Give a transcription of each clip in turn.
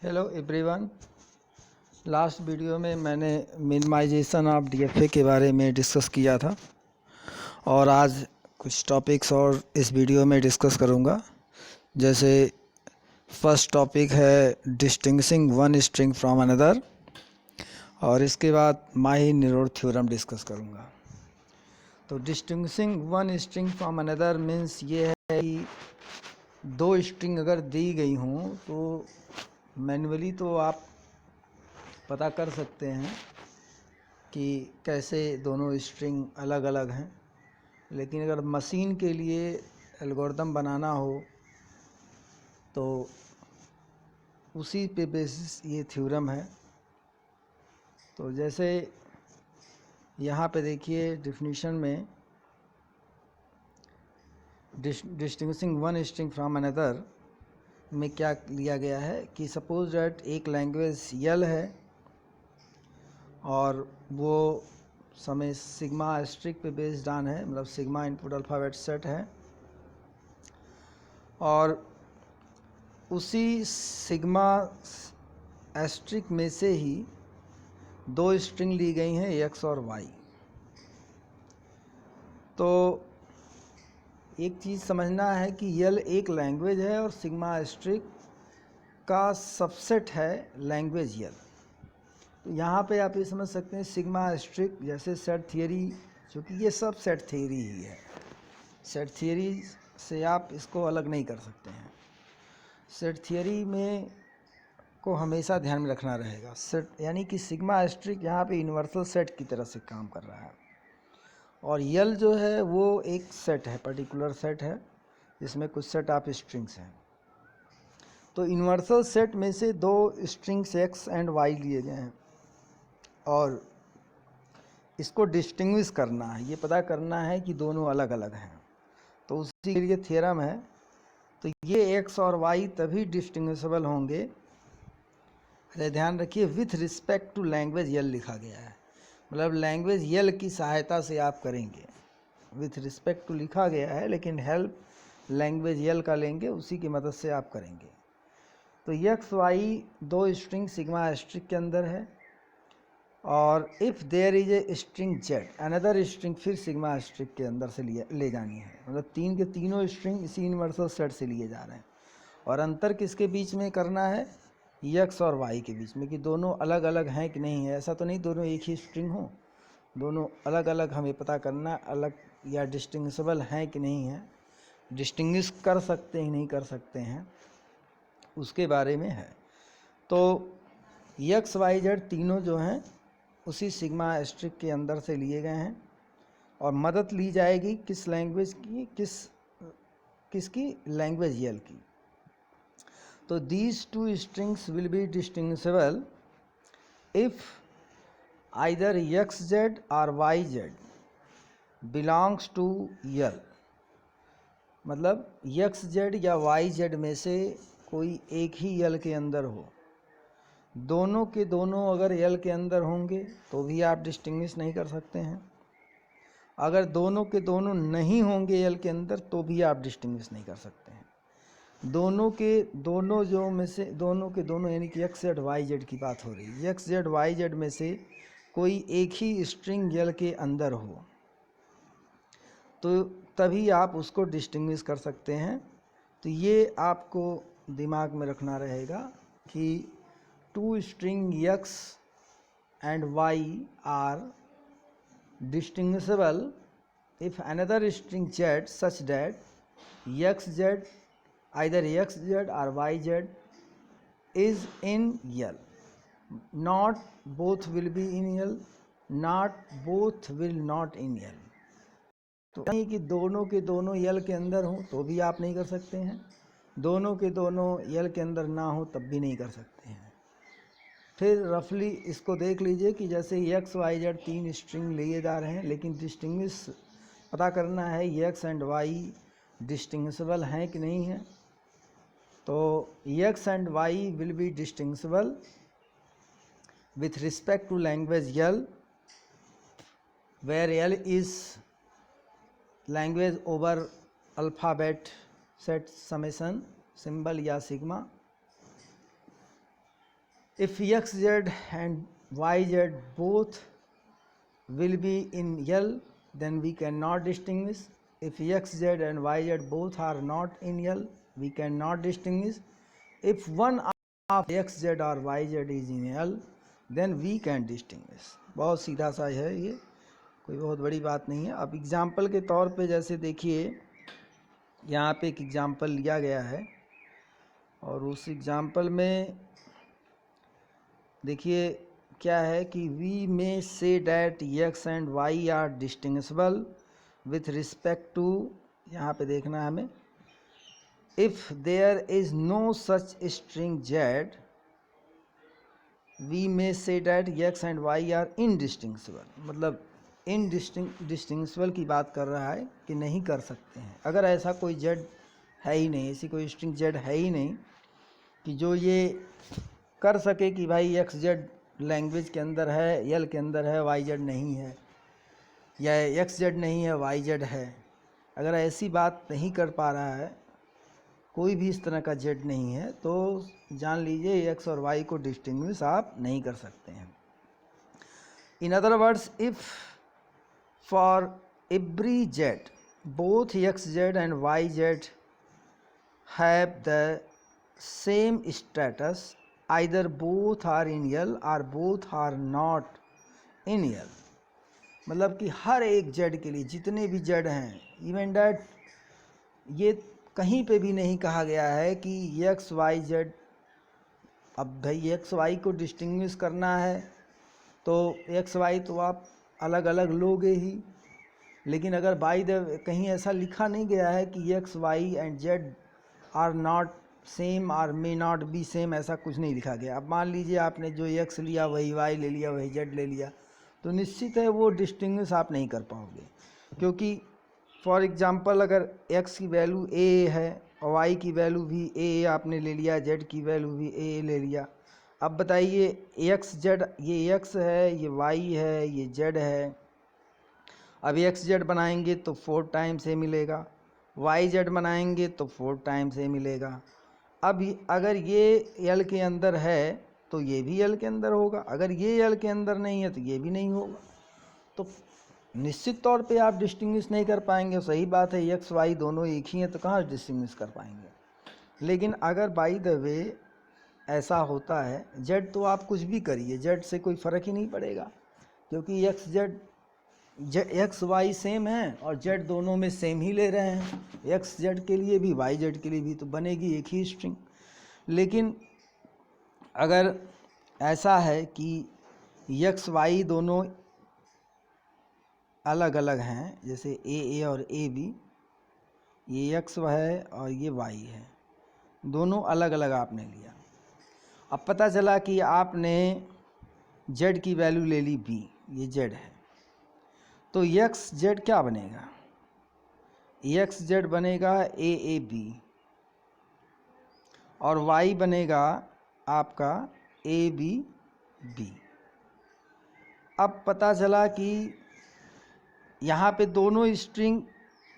Hello everyone. Last video में मैंने minimisation of DFA के बारे में डिस्कस किया था और आज कुछ टॉपिक्स और इस वीडियो में डिस्कस करूंगा। जैसे फर्स्ट टॉपिक है distinguishing one string from another और इसके बाद माही-नीरोड थ्योरम डिस्कस करूंगा। तो distinguishing one string from another means ये है कि दो स्ट्रिंग अगर दी गई हों तो मैन्युअली तो आप पता कर सकते हैं कि कैसे दोनों स्ट्रिंग अलग अलग हैं, लेकिन अगर मशीन के लिए एल्गोरिथम बनाना हो तो उसी पे बेसिस ये थ्योरम है। तो जैसे यहाँ पे देखिए डेफिनेशन में distinguishing one string from another में क्या लिया गया है कि सपोज दैट एक लैंग्वेज यल है और वो समय सिग्मा एस्ट्रिक पे बेस्ड ऑन है, मतलब सिग्मा इनपुट अल्फ़ाबेट सेट है और उसी सिग्मा एस्ट्रिक में से ही दो स्ट्रिंग ली गई हैं एक्स और वाई। तो एक चीज़ समझना है कि यल एक लैंग्वेज है और सिग्मा एस्ट्रिक का सबसेट है लैंग्वेज यल। तो यहाँ पे आप ये समझ सकते हैं सिग्मा एस्ट्रिक जैसे सेट थियरी, चूँकि ये सब सेट थियरी ही है, सेट थियरी से आप इसको अलग नहीं कर सकते हैं। सेट थियरी में को हमेशा ध्यान में रखना रहेगा। सेट यानी कि सिग्मा एस्ट्रिक यहाँ पे यूनिवर्सल सेट की तरह से काम कर रहा है और यल जो है वो एक सेट है, पर्टिकुलर सेट है जिसमें कुछ सेट ऑफ स्ट्रिंग्स हैं। तो यूनिवर्सल सेट में से दो स्ट्रिंग्स एक्स एंड वाई लिए गए हैं और इसको डिस्टिंग्विश करना है, ये पता करना है कि दोनों अलग अलग हैं। तो उसी के लिए थ्योरम है। तो ये एक्स और वाई तभी डिस्टिंग्विशेबल होंगे, अरे ध्यान रखिए, विथ रिस्पेक्ट टू लैंग्वेज यल लिखा गया है, मतलब लैंग्वेज यल की सहायता से आप करेंगे। विथ रिस्पेक्ट टू लिखा गया है लेकिन हेल्प लैंग्वेज यल का लेंगे, उसी की मदद से आप करेंगे। तो एक्स वाई दो स्ट्रिंग सिग्मा एस्ट्रिक के अंदर है और if there is a string z another string फिर सिग्मा एस्ट्रिक के अंदर से ले जानी है, मतलब तीन के तीनों स्ट्रिंग इसी यूनिवर्सल सेट से लिए जा रहे हैं और अंतर किसके बीच में करना है, एक्स और वाई के बीच में, कि दोनों अलग अलग हैं कि नहीं है। ऐसा तो नहीं दोनों एक ही स्ट्रिंग हो, दोनों अलग अलग हमें पता करना, अलग या डिस्टिंग्विशेबल हैं कि नहीं है, डिस्टिंग्विश कर सकते हैं नहीं कर सकते हैं, उसके बारे में है। तो एक्स वाई जेड तीनों जो हैं उसी सिग्मा एस्ट्रिक के अंदर से लिए गए हैं और मदद ली जाएगी किस लैंग्वेज की, किसकी लैंग्वेज यल की। तो these two strings will be distinguishable if either xz or yz belongs to यल, मतलब xz या yz में से कोई एक ही यल के अंदर हो। दोनों के दोनों अगर यल के अंदर होंगे तो भी आप डिस्टिंग्विश नहीं कर सकते हैं, अगर दोनों के दोनों नहीं होंगे यल के अंदर तो भी आप डिस्टिंग्विश नहीं कर सकते हैं। दोनों के दोनों जो में से दोनों के दोनों यानी कि एक्स जेड वाई जेड की बात हो रही है, एक्स जेड वाई जेड में से कोई एक ही स्ट्रिंग यल के अंदर हो तो तभी आप उसको डिस्टिंग्विश कर सकते हैं। तो ये आपको दिमाग में रखना रहेगा कि two string x and y are distinguishable if another string z such that x z either xz or yz is in L, not both will be in L, not both will not in L. तो नहीं कि दोनों के दोनों यल के अंदर हो तो भी आप नहीं कर सकते हैं, दोनों के दोनों यल के अंदर ना हो तब भी नहीं कर सकते हैं। फिर रफली इसको देख लीजिए कि जैसे एक्स वाई जेड तीन स्ट्रिंग लिए जा रहे हैं लेकिन डिस्टिंग्विश पता करना है एक्स एंड वाई डिस्टिंग्विशेबल हैं कि नहीं है। तो x and y will be distinguishable with respect to language L, where L is language over alphabet set summation symbol या sigma, If x z and y z both will be in L, then we cannot distinguish. If x z and y z both are not in L, we cannot distinguish. If one of x z or y z is in L, then we can distinguish. बहुत सीधा सा है ये, कोई बहुत बड़ी बात नहीं है. अब एग्जाम्पल के तौर पे जैसे देखिए यहाँ पे एक एग्जाम्पल लिया गया है और उस एग्जाम्पल में देखिए क्या है कि we may say that x and y are distinguishable with respect to, यहाँ पे देखना है हमें, if there is no such string z we may say that x and y are indistinguishable. मतलब डिस्टिंग्विशेबल की बात कर रहा है कि नहीं कर सकते हैं. अगर ऐसा कोई जेड है ही नहीं, ऐसी कोई स्ट्रिंग जेड है ही नहीं कि जो ये कर सके कि भाई एक्स जेड लैंग्वेज के अंदर है, एल के अंदर है, वाई जेड नहीं है, या एक्स जेड नहीं है वाई जेड है. अगर ऐसी बात नहीं कर पा रहा है, कोई भी इस तरह का जेड नहीं है, तो जान लीजिए एक्स और वाई को डिस्टिंग्विश आप नहीं कर सकते हैं. In other words, if for every z both x Z and Y z have the same status, either both are in L or both are not in L. मतलब कि हर एक जेड के लिए, जितने भी जेड हैं, इवन डैट ये कहीं पे भी नहीं कहा गया है कि एक्स वाई जेड. अब भाई एक्स वाई को डिस्टिंग्विश करना है तो एक्स वाई तो आप अलग अलग लोगे ही, लेकिन अगर बाई द कहीं ऐसा लिखा नहीं गया है कि x y and z are not same और मे नॉट बी सेम, ऐसा कुछ नहीं लिखा गया. अब मान लीजिए आपने जो एक्स लिया वही वाई ले लिया, वही जेड ले लिया, तो निश्चित है वो डिस्टिंग्विश आप नहीं कर पाओगे. क्योंकि फॉर एग्जांपल अगर एक्स की वैल्यू ए है और वाई की वैल्यू भी ए आपने ले लिया, जेड की वैल्यू भी ए ले लिया. अब बताइए एक्स जेड, ये एक्स है, ये वाई है, ये जेड है. अब एक्स जेड बनाएंगे तो 4 टाइम्स ए मिलेगा, वाई जेड बनाएंगे तो 4 टाइम्स ए मिलेगा. अब अगर ये एल के अंदर है तो ये भी एल के अंदर होगा, अगर ये एल के अंदर नहीं है तो ये भी नहीं होगा. तो निश्चित तौर पे आप डिस्टिंग्विश नहीं कर पाएंगे. सही बात है, एक्स वाई दोनों एक ही हैं तो कहाँ डिस्टिंग्विश कर पाएंगे. लेकिन अगर बाय द वे ऐसा होता है, जेड तो आप कुछ भी करिए, जेड से कोई फ़र्क ही नहीं पड़ेगा, क्योंकि x z x y same है और जेड दोनों में सेम ही ले रहे हैं. एक्स जेड के लिए भी वाई जेड के लिए भी तो बनेगी एक ही स्ट्रिंग. लेकिन अगर ऐसा है कि एक्स वाई दोनों अलग अलग हैं, जैसे ए और ए बी, ये एक्स है और ये वाई है, दोनों अलग अलग आपने लिया. अब पता चला कि आपने जेड की वैल्यू ले ली बी, ये जेड है, तो एक्स जेड क्या बनेगा? एक्स जेड बनेगा ए बी और वाई बनेगा आपका ए बी बी. अब पता चला कि यहाँ पे दोनों स्ट्रिंग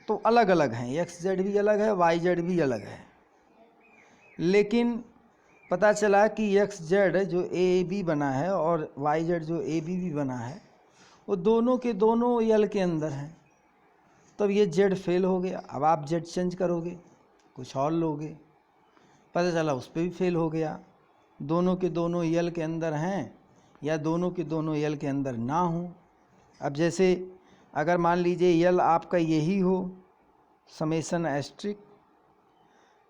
तो अलग अलग हैं, एक्स जेड भी अलग है, वाई जेड भी अलग है, लेकिन पता चला कि एक्स जेड जो ए बी बना है और वाई जेड जो ए बी बना है वो दोनों के दोनों एल के अंदर हैं. तब ये जेड फेल हो गया. अब आप जेड चेंज करोगे, कुछ और लोगे, पता चला उस पर भी फेल हो गया. दोनों के दोनों एल के अंदर हैं या दोनों के दोनों एल के अंदर ना हो. अब जैसे अगर मान लीजिए एल आपका यही हो, समेसन एस्ट्रिक,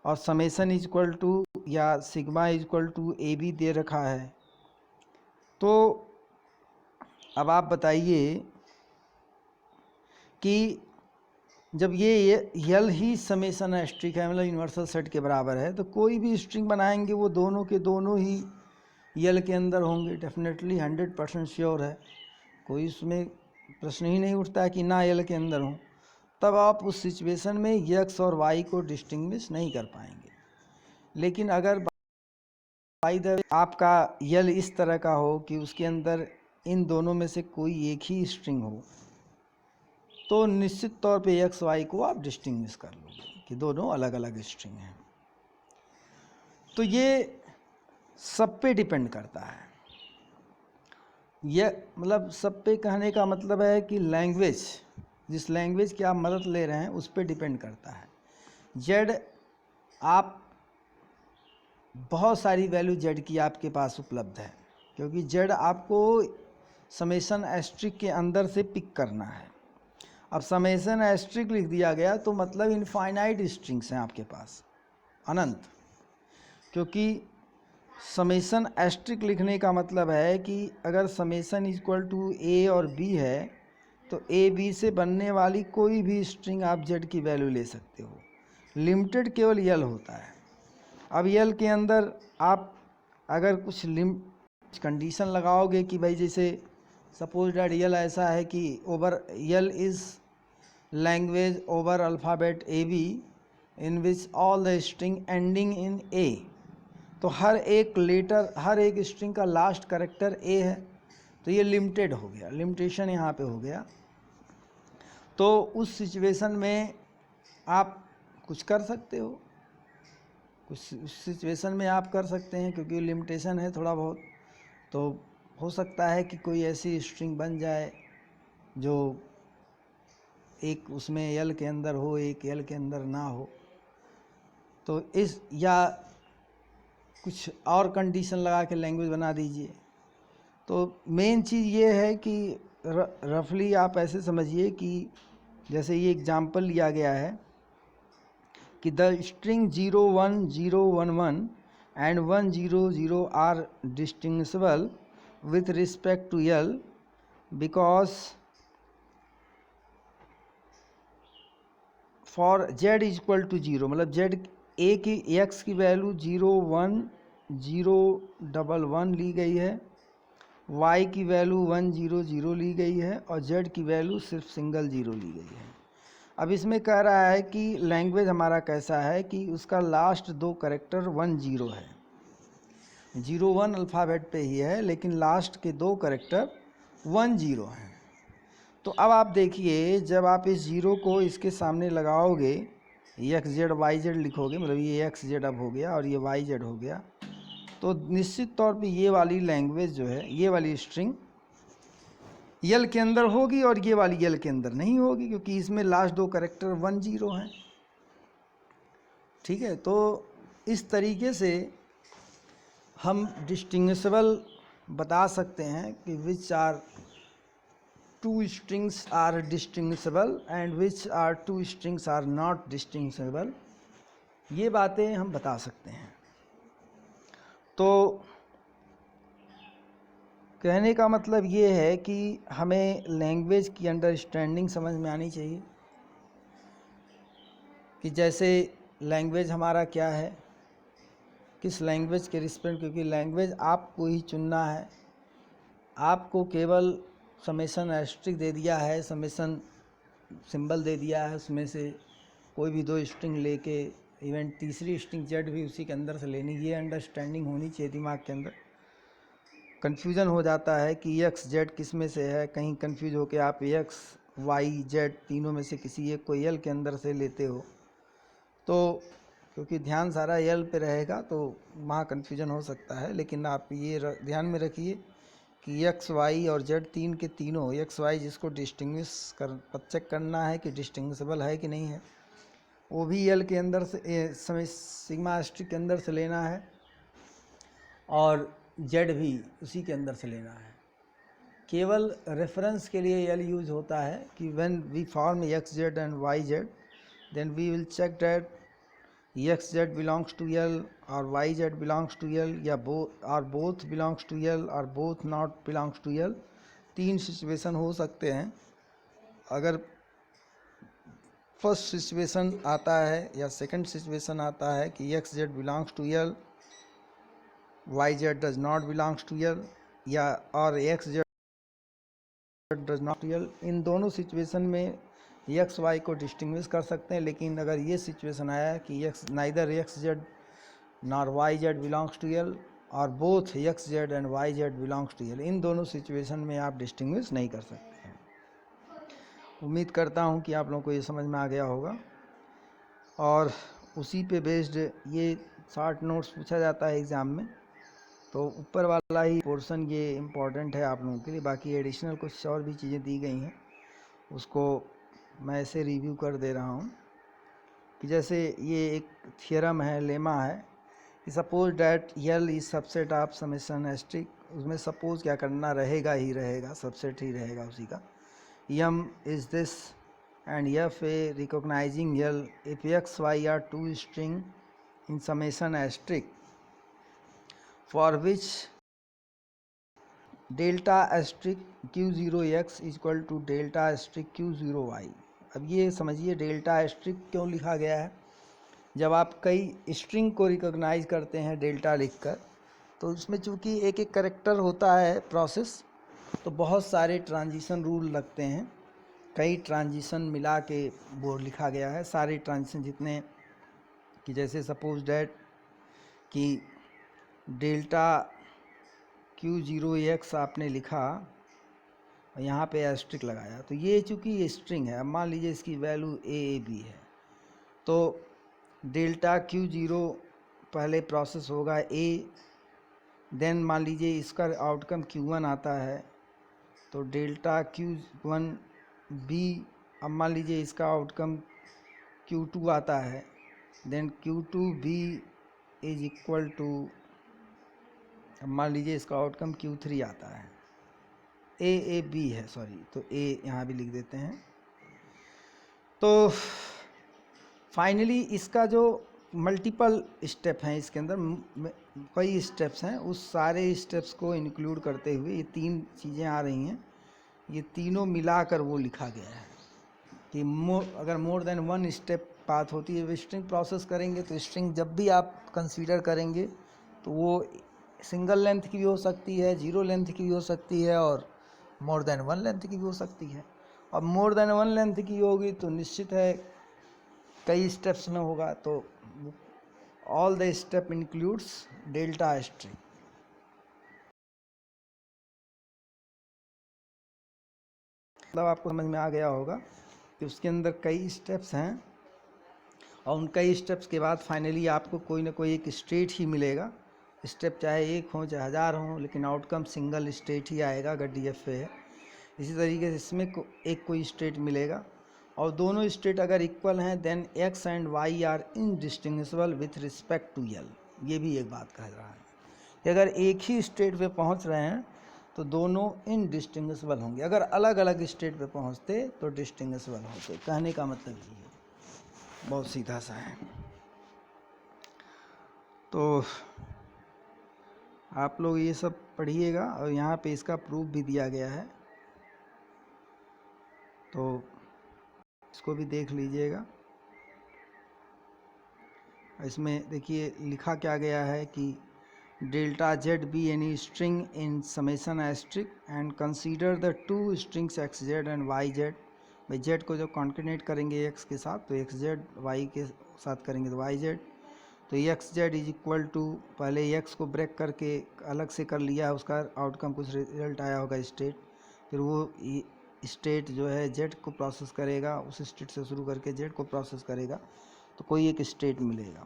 और समेसन इज इक्वल टू या sigma is equal to A B दे रखा है, तो अब आप बताइए कि जब ये यल ही समेसन एस्ट्रिक है, मतलब यूनिवर्सल सेट के बराबर है, तो कोई भी स्ट्रिंग बनाएंगे वो दोनों के दोनों ही यल के अंदर होंगे. डेफिनेटली 100% श्योर है, कोई इसमें प्रश्न ही नहीं उठता है कि ना यल के अंदर हो. तब आप उस सिचुएशन में एक्स और वाई को डिस्टिंग्विश नहीं कर पाएंगे. लेकिन अगर बाय द वे आपका यल इस तरह का हो कि उसके अंदर इन दोनों में से कोई एक ही स्ट्रिंग हो, तो निश्चित तौर पे एक्स वाई को आप डिस्टिंग्विश कर लोगे कि दोनों अलग अलग स्ट्रिंग हैं. तो ये सब पे डिपेंड करता है। यह मतलब सब पे कहने का मतलब है कि लैंग्वेज, जिस लैंग्वेज की आप मदद ले रहे हैं उस पे डिपेंड करता है। जेड, आप बहुत सारी वैल्यू जेड की आपके पास उपलब्ध है, क्योंकि जेड आपको समेशन एस्ट्रिक के अंदर से पिक करना है। अब समेशन एस्ट्रिक लिख दिया गया तो मतलब इनफाइनाइट स्ट्रिंग्स हैं आपके पास, अनंत। क्योंकि समेशन एस्ट्रिक लिखने का मतलब है कि अगर समेशन इक्वल टू ए और बी है तो ए बी से बनने वाली कोई भी स्ट्रिंग आप जेड की वैल्यू ले सकते हो। लिमिटेड केवल यल होता है। अब यल के अंदर आप अगर कुछ कंडीशन लगाओगे कि भाई जैसे सपोज डैट यल ऐसा है कि over L is language over alphabet A B in which all the string ending in A, तो हर एक लेटर, हर एक स्ट्रिंग का लास्ट कैरेक्टर ए है, तो ये लिमिटेड हो गया, लिमिटेशन यहाँ पे हो गया। तो उस सिचुएशन में आप कुछ कर सकते हो, कुछ सिचुएशन में आप कर सकते हैं, क्योंकि लिमिटेशन है थोड़ा बहुत। तो हो सकता है कि कोई ऐसी स्ट्रिंग बन जाए जो एक उसमें यल के अंदर हो, एक यल के अंदर ना हो, तो इस या कुछ और कंडीशन लगा के लैंग्वेज बना दीजिए। तो मेन चीज़ ये है कि रफली आप ऐसे समझिए कि जैसे ये एग्जाम्पल लिया गया है कि the string 01011 and 100 are distinguishable with respect to L because for z is equal to 0, मतलब जेड ए की एक्स की वैल्यू 01011 ली गई है, वाई की वैल्यू 100 ली गई है और जेड की वैल्यू सिर्फ सिंगल 0 ली गई है। अब इसमें कह रहा है कि लैंग्वेज हमारा कैसा है कि उसका लास्ट दो कैरेक्टर 10 है, 01 अल्फ़ाबेट पे ही है लेकिन लास्ट के दो कैरेक्टर 10 हैं। तो अब आप देखिए, जब आप इस जीरो को इसके सामने लगाओगे, एक्स जेड वाई जेड लिखोगे, मतलब ये एक्स जेड अब हो गया और ये वाई जेड हो गया, तो निश्चित तौर पे ये वाली लैंग्वेज जो है, ये वाली स्ट्रिंग यल के अंदर होगी और ये वाली यल के अंदर नहीं होगी, क्योंकि इसमें लास्ट दो कैरेक्टर 10 हैं। ठीक है, तो इस तरीके से हम डिस्टिंग्विशेबल बता सकते हैं कि which are two strings are distinguishable and which are two strings are not distinguishable, ये बातें हम बता सकते हैं। तो कहने का मतलब ये है कि हमें लैंग्वेज की अंडरस्टैंडिंग समझ में आनी चाहिए कि जैसे लैंग्वेज हमारा क्या है, किस लैंग्वेज के रिस्पेक्ट, क्योंकि लैंग्वेज आपको ही चुनना है। आपको केवल समेशन एस्ट्रिक दे दिया है, समेशन सिंबल दे दिया है, उसमें से कोई भी दो स्ट्रिंग लेके इवन तीसरी स्ट्रिंग जेड भी उसी के अंदर से लेनी, ये अंडरस्टैंडिंग होनी चाहिए दिमाग के अंदर। कन्फ्यूज़न हो जाता है कि एक्स जेड किस में से है, कहीं कन्फ्यूज होके आप एक्स वाई जेड तीनों में से किसी एक को यल के अंदर से लेते हो, तो क्योंकि ध्यान सारा यल पे रहेगा तो वहाँ कन्फ्यूजन हो सकता है। लेकिन आप ये ध्यान में रखिए कि एक्स वाई और जेड तीन के तीनों, एक्स वाई जिसको डिस्टिंग्विश चेक करना है कि डिस्टिंग्विशेबल है कि नहीं है, वो भी यल के अंदर से सिग्मा एस्ट्रिक के अंदर से लेना है और जेड भी उसी के अंदर से लेना है। केवल रेफरेंस के लिए यल यूज होता है कि when we form X Z and Y Z, then we will check that x Z belongs to L और Y Z belongs to L, या बोथ बिलोंग्स टू यल और both not belongs to L. तीन situation हो सकते हैं। अगर first situation आता है या सेकंड सिचुएशन आता है कि X Z belongs to L, Y Z does not belongs to L, या और X Z does not L, इन दोनों सिचुएशन में एक्स वाई को डिस्टिंग्विश कर सकते हैं। लेकिन अगर ये सिचुएशन आया कि X neither X Z nor Y Z belongs to L और both x Z and Y Z belongs to L, इन दोनों सिचुएशन में आप डिस्टिंग्विश नहीं कर सकते हैं। उम्मीद करता हूँ कि आप लोगों को ये समझ में आ गया होगा और उसी पे बेस्ड ये शॉर्ट नोट्स पूछा जाता है एग्ज़ाम में। तो ऊपर वाला ही पोर्शन ये इम्पोर्टेंट है आप लोगों के लिए, बाकी एडिशनल कुछ और भी चीज़ें दी गई हैं, उसको मैं ऐसे रिव्यू कर दे रहा हूँ कि जैसे ये एक थियरम है, लेमा है कि suppose that L is subset of summation asterisk, उसमें सपोज क्या करना रहेगा ही रहेगा, सबसेट ही रहेगा उसी का। यम is this and f a recognizing L if x y are two string in summation asterisk for which delta asterisk q0 x is equal to delta asterisk q0 y। अब ये समझिए डेल्टा asterisk क्यों लिखा गया है। जब आप कई स्ट्रिंग को रिकॉग्नाइज करते हैं डेल्टा लिखकर, तो उसमें चूँकि एक एक करेक्टर होता है प्रोसेस, तो बहुत सारे ट्रांजिशन रूल लगते हैं, कई ट्रांजिशन मिला के बोर्ड लिखा गया है, सारे ट्रांजिशन जितने कि जैसे सपोज डैट कि डेल्टा q0x आपने लिखा और यहाँ पे एस्ट्रिक लगाया, तो ये चूँकि ये स्ट्रिंग है, अब मान लीजिए इसकी वैल्यू a है, तो डेल्टा q0 पहले प्रोसेस होगा a, देन मान लीजिए इसका आउटकम q1 आता है, तो डेल्टा q1 b, अब मान लीजिए इसका आउटकम q2 आता है, then q2b is equal to, अब मान लीजिए इसका आउटकम q3 आता है, a b है, सॉरी, तो a यहाँ भी लिख देते हैं। तो फाइनली इसका जो मल्टीपल स्टेप हैं, इसके अंदर कई स्टेप्स हैं, उस सारे स्टेप्स को इंक्लूड करते हुए ये तीन चीज़ें आ रही हैं, ये तीनों मिलाकर वो लिखा गया है कि अगर more than one step path होती है, स्ट्रिंग प्रोसेस करेंगे तो स्ट्रिंग जब भी आप कंसीडर करेंगे तो वो सिंगल लेंथ की भी हो सकती है, जीरो लेंथ की भी हो सकती है, और मोर देन वन लेंथ की भी हो सकती है। अब मोर देन वन लेंथ की होगी तो निश्चित है कई स्टेप्स में होगा, तो all the step includes delta string. मतलब आपको समझ में आ गया होगा कि उसके अंदर कई स्टेप्स हैं, और उन कई स्टेप्स के बाद फाइनली आपको कोई ना कोई एक स्टेट ही मिलेगा, स्टेप चाहे एक हो चाहे 1000 हो, लेकिन आउटकम सिंगल स्टेट ही आएगा अगर DFA है। इसी तरीके से इसमें एक कोई स्टेट मिलेगा, और दोनों स्टेट अगर इक्वल हैं then x and y are indistinguishable with respect to L। ये भी एक बात कह रहा है कि अगर एक ही स्टेट पे पहुंच रहे हैं तो दोनों इनडिस्टिंग्विशेबल होंगे, अगर अलग अलग स्टेट पे पहुंचते तो डिस्टिंग्विशेबल होते। कहने का मतलब ये है, बहुत सीधा सा है। तो आप लोग ये सब पढ़िएगा, और यहाँ पे इसका प्रूफ भी दिया गया है, तो इसको भी देख लीजिएगा। इसमें देखिए लिखा क्या गया है कि delta z be any string in summation asterisk and consider the two strings x Z and Y z. भाई जेड को जब कॉन्केनेट करेंगे एक्स के साथ तो एक्स जेड, वाई के साथ करेंगे तो वाई जेड, तो x z is equal to, पहले एक्स को ब्रेक करके अलग से कर लिया, उसका आउटकम कुछ रिजल्ट आया होगा स्टेट, फिर वो स्टेट जो है जेड को प्रोसेस करेगा, उस स्टेट से शुरू करके जेड को प्रोसेस करेगा, तो कोई एक स्टेट मिलेगा।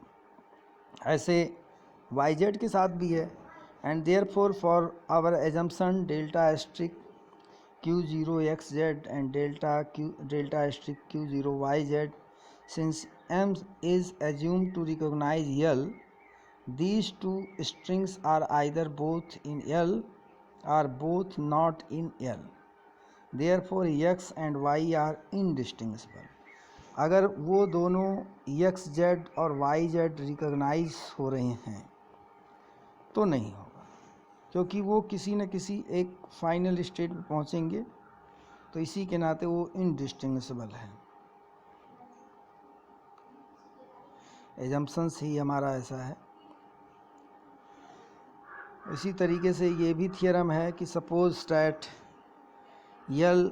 ऐसे वाई जेड के साथ भी है, and therefore for our assumption delta asterisk q0 xz and delta asterisk q0 yz, since m is assumed to recognize L, these two strings are either both in L or both not in L, therefore x and y are indistinguishable। अगर वो दोनों x Z और Y Z recognise हो रहे हैं तो नहीं होगा, क्योंकि वो किसी न किसी एक फाइनल स्टेट पे पहुंचेंगे, तो इसी के नाते वो इनडिस्टिंग्विशेबल है। एजम्पशंस ही हमारा ऐसा है। इसी तरीके से ये भी थियरम है कि suppose that L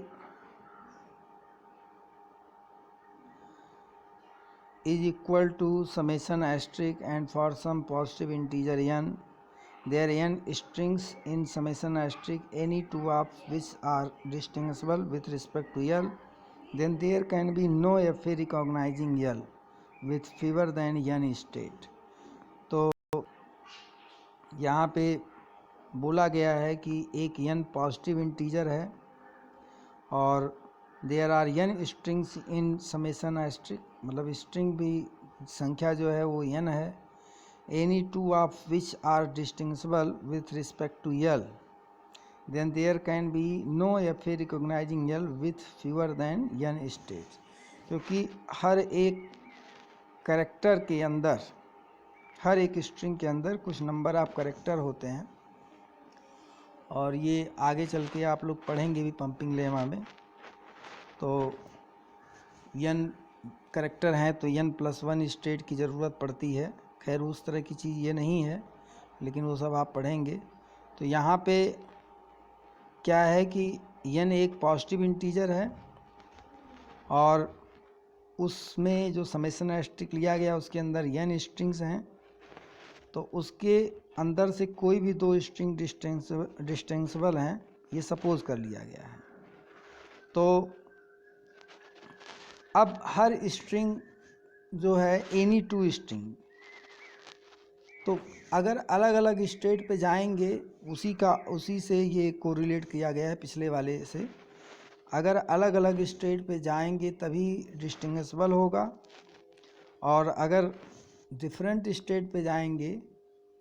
is equal to summation asterisk and for some positive integer n, there are n strings in summation asterisk, any two of which are distinguishable with respect to L, then there can be no FA recognizing L with fewer than n state। तो यहाँ पे बोला गया है कि एक n positive integer है और there are n strings in summation asterisk, मतलब स्ट्रिंग भी संख्या जो है वो n है, any two of which are distinguishable with respect to l, then there can be no FA recognizing L with fewer than n states, क्योंकि हर एक character के अंदर, हर एक स्ट्रिंग के अंदर कुछ नंबर ऑफ कैरेक्टर होते हैं और ये आगे चल के आप लोग पढ़ेंगे भी पंपिंग लेमा में। तो n कैरेक्टर हैं तो n+1 स्टेट की ज़रूरत पड़ती है। खैर उस तरह की चीज़ ये नहीं है, लेकिन वो सब आप पढ़ेंगे। तो यहाँ पे क्या है कि n एक पॉजिटिव इंटीजर है और उसमें जो समेशन एस्ट्रिक लिया गया उसके अंदर n स्ट्रिंग्स हैं, तो उसके अंदर से कोई भी दो स्ट्रिंग डिस्टिंग्विशेबल हैं, ये सपोज कर लिया गया है। तो अब हर स्ट्रिंग जो है एनी टू स्ट्रिंग, तो अगर अलग अलग स्टेट पे जाएंगे, उसी से ये कोरिलेट किया गया है पिछले वाले से। अगर अलग अलग स्टेट पे जाएंगे तभी डिस्टिंग्विशेबल होगा, और अगर डिफरेंट स्टेट पे जाएंगे,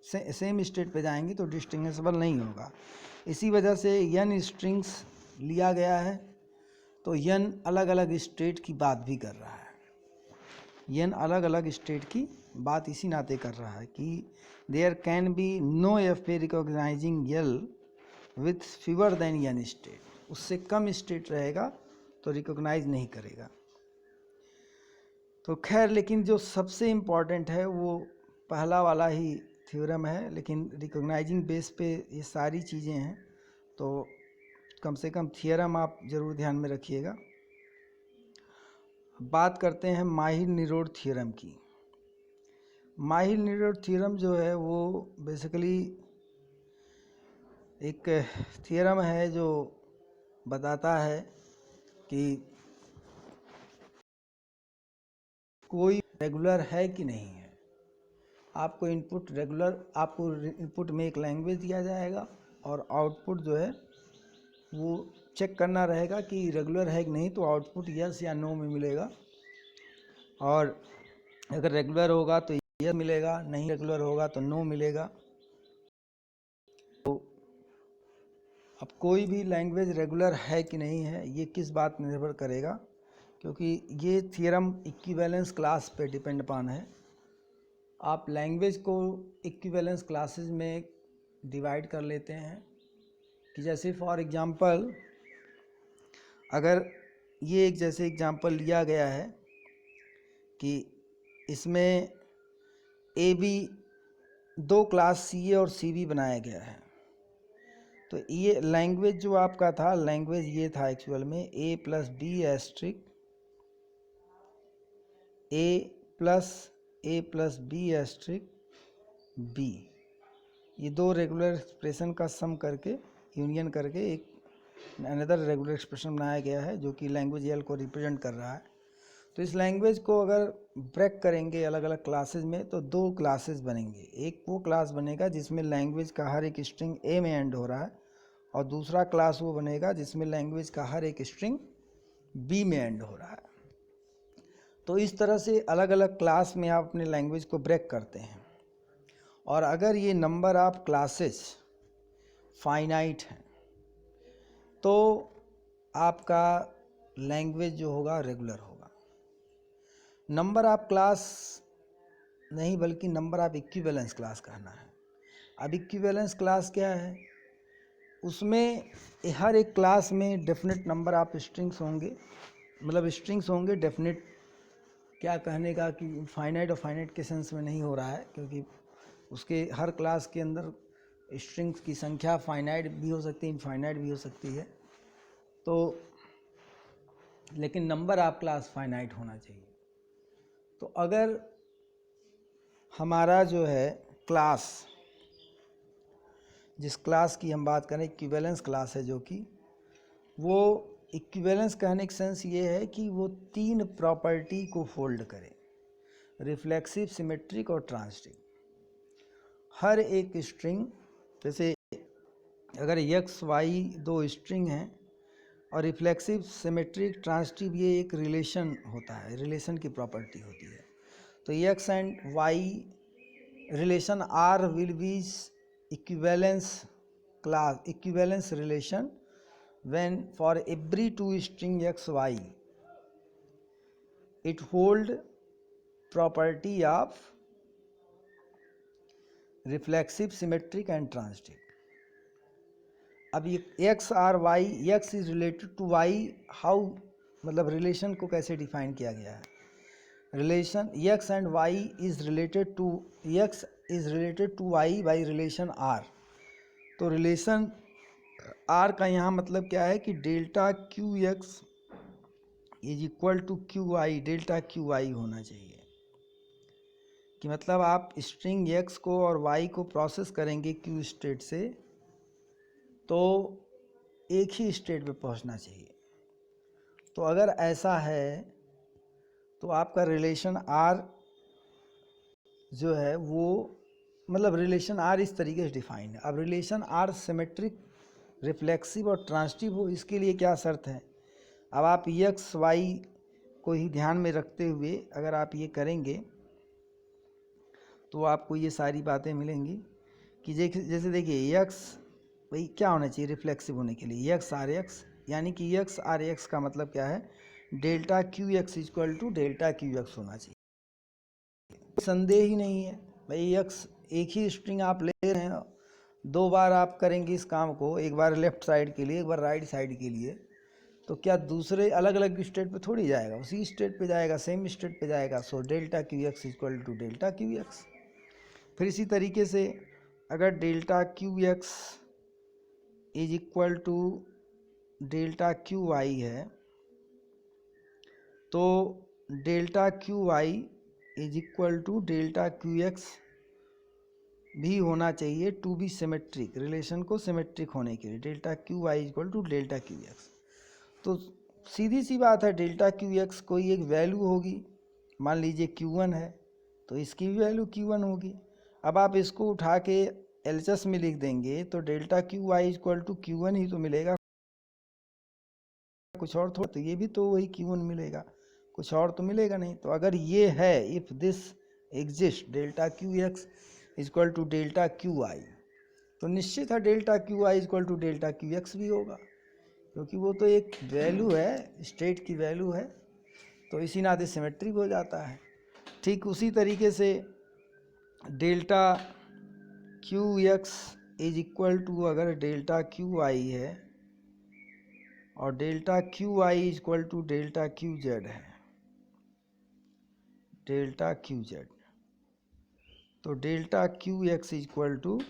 सेम स्टेट पे जाएंगे तो डिस्टिंग्विशेबल नहीं होगा। इसी वजह से n स्ट्रिंग्स लिया गया है, तो n अलग अलग स्टेट की बात भी कर रहा है। n अलग अलग स्टेट की बात इसी नाते कर रहा है कि there can be no FA recognizing L with fewer than n state, उससे कम स्टेट रहेगा तो रिकॉग्नाइज नहीं करेगा। तो खैर, लेकिन जो सबसे इम्पॉर्टेंट है वो पहला वाला ही थ्योरम है, लेकिन रिकॉग्नाइजिंग बेस पे ये सारी चीज़ें हैं, तो कम से कम थ्योरम आप ज़रूर ध्यान में रखिएगा। बात करते हैं माहिर-निरोध थ्योरम की। माहिर-निरोध थ्योरम जो है वो बेसिकली एक थ्योरम है जो बताता है कि कोई रेगुलर है कि नहीं है। आपको इनपुट में एक लैंग्वेज दिया जाएगा और आउटपुट जो है वो चेक करना रहेगा कि रेगुलर है कि नहीं, तो आउटपुट यस या नो में मिलेगा, और अगर रेगुलर होगा तो यस मिलेगा, नहीं रेगुलर होगा तो नो मिलेगा। तो अब कोई भी लैंग्वेज रेगुलर है कि नहीं है, ये किस बात पर निर्भर करेगा, क्योंकि ये थ्योरम इक्विवेलेंस क्लास पे डिपेंड अपान है। आप लैंग्वेज को इक्विवेलेंस क्लासेस में डिवाइड कर लेते हैं कि जैसे फॉर एग्जांपल, अगर ये एक जैसे एग्जांपल लिया गया है कि इसमें AB दो क्लास CA और CB बनाया गया है, तो ये लैंग्वेज जो आपका था, लैंग्वेज ये था एक्चुअल में A + B asterisk A + B asterisk B, ये दो रेगुलर एक्सप्रेशन का सम करके, यूनियन करके एक अनदर रेगुलर एक्सप्रेशन बनाया गया है जो कि लैंग्वेज L को रिप्रेजेंट कर रहा है। तो इस लैंग्वेज को अगर ब्रेक करेंगे अलग अलग क्लासेस में, तो दो क्लासेस बनेंगे। एक वो क्लास बनेगा जिसमें लैंग्वेज का हर एक स्ट्रिंग A में एंड हो रहा है, और दूसरा क्लास वो बनेगा जिसमें लैंग्वेज का हर एक स्ट्रिंग B में एंड हो रहा है। तो इस तरह से अलग अलग क्लास में आप अपने लैंग्वेज को ब्रेक करते हैं, और अगर ये नंबर ऑफ क्लासेस फाइनाइट हैं तो आपका लैंग्वेज जो होगा रेगुलर होगा। नंबर ऑफ क्लास नहीं, बल्कि नंबर ऑफ इक्विवेलेंस क्लास कहना है। अब इक्विवेलेंस क्लास क्या है, उसमें हर एक क्लास में डेफिनेट नंबर ऑफ स्ट्रिंग्स होंगे, मतलब स्ट्रिंग्स होंगे डेफिनेट। क्या कहने का कि फाइनाइट और फाइनाइट के सेंस में नहीं हो रहा है, क्योंकि उसके हर क्लास के अंदर स्ट्रिंग्स की संख्या फाइनाइट भी हो सकती है, इनफाइनाइट भी हो सकती है। तो लेकिन नंबर ऑफ क्लास फाइनाइट होना चाहिए। तो अगर हमारा जो है क्लास, जिस क्लास की हम बात करें इक्विवेलेंस क्लास है, जो कि वो इक्विवेलेंस कहने का सेंस ये है कि वो तीन प्रॉपर्टी को फोल्ड करे, रिफ्लेक्सिव, सिमेट्रिक और ट्रांजिटिव। हर एक स्ट्रिंग, जैसे अगर एक्स वाई दो स्ट्रिंग हैं और रिफ्लेक्सिव सिमेट्रिक ट्रांजिटिव ये एक रिलेशन होता है, रिलेशन की प्रॉपर्टी होती है। तो x and y relation are will be equivalence class equivalence relation when for every two string x y it hold property of reflexive symmetric and transitive। अब ये x और y, x is related to y, how मतलब relation को कैसे define किया गया है, relation x and y is related to x is related to y by relation r। तो रिलेशन r का यहाँ मतलब क्या है कि delta q x is equal to q i, delta q i होना चाहिए। कि मतलब आप स्ट्रिंग x को और y को प्रोसेस करेंगे क्यू स्टेट से तो एक ही स्टेट पे पहुंचना चाहिए। तो अगर ऐसा है तो आपका रिलेशन r जो है वो मतलब रिलेशन r इस तरीके से डिफाइन है। अब रिलेशन r सिमेट्रिक, रिफ्लेक्सिव और ट्रांजिटिव हो, इसके लिए क्या शर्त है। अब आप एक्स वाई को ही ध्यान में रखते हुए अगर आप ये करेंगे तो आपको ये सारी बातें मिलेंगी कि जैसे देखिए एक्स भाई क्या होना चाहिए रिफ्लेक्सिव होने के लिए, एक्स आर एक्स, यानी कि एक्स आर एक्स का मतलब क्या है, delta q x equal to delta q x होना चाहिए। संदेह ही नहीं है भाई, एक्स एक ही स्ट्रिंग आप ले रहे हैं, दो बार आप करेंगे इस काम को, एक बार लेफ्ट साइड के लिए एक बार राइट साइड के लिए, तो क्या दूसरे अलग अलग स्टेट पे थोड़ी जाएगा, उसी स्टेट पे जाएगा, सेम स्टेट पे जाएगा। So delta q x equal to delta q x. फिर इसी तरीके से अगर delta q x is equal to delta q y है तो delta q y is equal to delta q x भी होना चाहिए टू बी सिमेट्रिक, रिलेशन को सिमेट्रिक होने के लिए। Delta q y equal to delta q x, तो सीधी सी बात है डेल्टा क्यू एक्स कोई एक वैल्यू होगी, मान लीजिए Q1 है तो इसकी भी वैल्यू Q1 होगी। अब आप इसको उठा के एलएचएस में लिख देंगे तो delta q y equal to Q1 ही तो मिलेगा, कुछ और थोड़ा, तो ये भी तो वही Q1 मिलेगा, कुछ और तो मिलेगा नहीं। तो अगर ये है, if this exist delta q x equal to delta q y, तो निश्चित है delta q y equal to delta q x भी होगा, क्योंकि वो तो एक वैल्यू है, स्टेट की वैल्यू है, तो इसी नाते सिमेट्रिक हो जाता है। ठीक उसी तरीके से delta q x is equal to अगर डेल्टा क्यू आई है और delta q i is equal to delta q z है, डेल्टा क्यू जेड, तो delta q x is equal to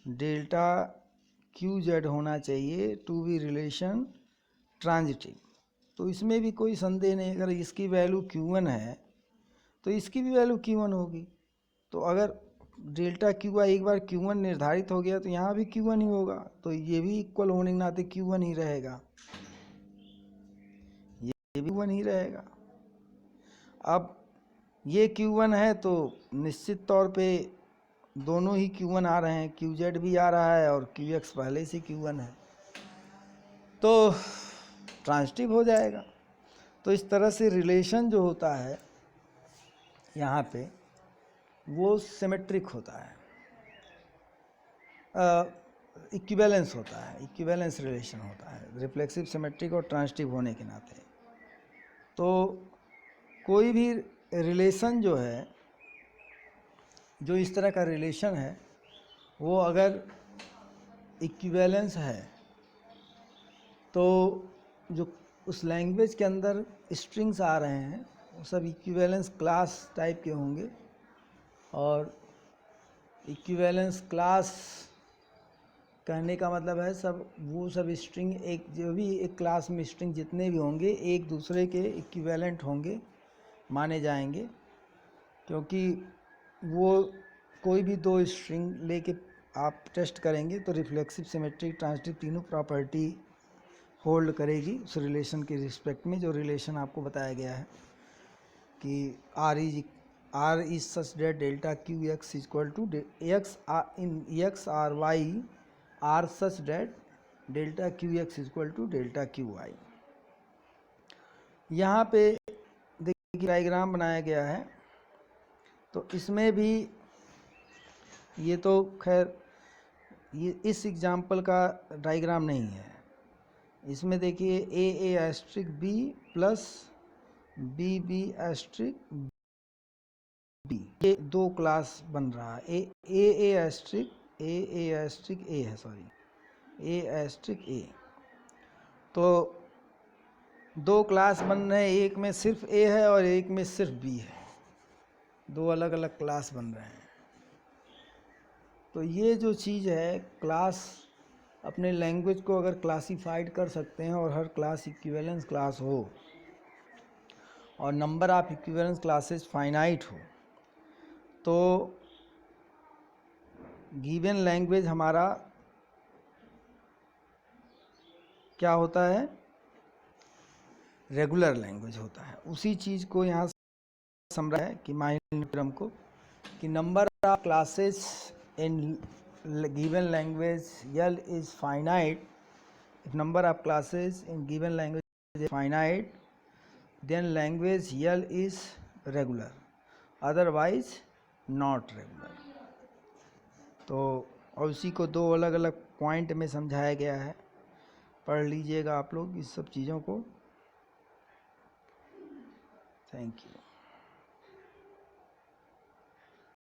delta q z होना चाहिए टू बी रिलेशन ट्रांजिटिव। तो इसमें भी कोई संदेह नहीं, अगर इसकी वैल्यू Q1 है तो इसकी भी वैल्यू Q1 होगी। तो अगर डेल्टा क्यू आई एक बार Q1 निर्धारित हो गया तो यहाँ भी Q1 ही होगा, तो ये भी इक्वल होने के नाते Q1 ही रहेगा, ये भी Q1 ही रहेगा। अब ये Q1 है तो निश्चित तौर पे दोनों ही Q1 आ रहे हैं, QZ भी आ रहा है और QX पहले से Q1 है, तो ट्रांजिटिव हो जाएगा। तो इस तरह से रिलेशन जो होता है यहाँ पे वो सिमेट्रिक होता है, इक्विवेलेंस होता है, इक्विवेलेंस रिलेशन होता है, रिफ्लेक्सिव सिमेट्रिक और ट्रांजिटिव होने के नाते। तो कोई भी रिलेशन जो है, जो इस तरह का रिलेशन है, वो अगर इक्विवेलेंस है तो जो उस लैंग्वेज के अंदर स्ट्रिंग्स आ रहे हैं वो सब इक्विवेलेंस क्लास टाइप के होंगे, और इक्विवेलेंस क्लास कहने का मतलब है सब वो सब स्ट्रिंग, एक जो भी एक क्लास में स्ट्रिंग जितने भी होंगे एक दूसरे के इक्विवेलेंट होंगे, माने जाएंगे, क्योंकि वो कोई भी दो स्ट्रिंग लेके आप टेस्ट करेंगे तो रिफ्लेक्सिव सिमेट्रिक ट्रांजिटिव तीनों प्रॉपर्टी होल्ड करेगी उस रिलेशन के रिस्पेक्ट में, जो रिलेशन आपको बताया गया है कि r is such that delta q x equal to x in x r y r such that delta q x equal to delta q y. यहाँ पे देखिए डायग्राम बनाया गया है, तो इसमें भी ये तो खैर ये इस एग्जाम्पल का डायग्राम नहीं है। इसमें देखिए A asterisk B plus B asterisk B, ये दो क्लास बन रहा है। ए एस्ट्रिक ए है, सॉरी ए एस्ट्रिक ए। तो दो क्लास बन रहे हैं, एक में सिर्फ ए है और एक में सिर्फ बी है, दो अलग अलग क्लास बन रहे हैं। तो ये जो चीज़ है, क्लास अपने लैंग्वेज को अगर क्लासिफाइड कर सकते हैं और हर क्लास इक्विवेलेंस क्लास हो और number of equivalence classes finite हो, तो गिवन लैंग्वेज हमारा क्या होता है, रेगुलर लैंग्वेज होता है। उसी चीज़ को यहाँ समझा है कि माइनर थ्योरम को, कि number of classes in given language L is finite. If number of classes in given language is finite, then language L is regular, otherwise not regular. तो और उसी को दो अलग अलग पॉइंट में समझाया गया है, पढ़ लीजिएगा आप लोग इस सब चीज़ों को। Thank you.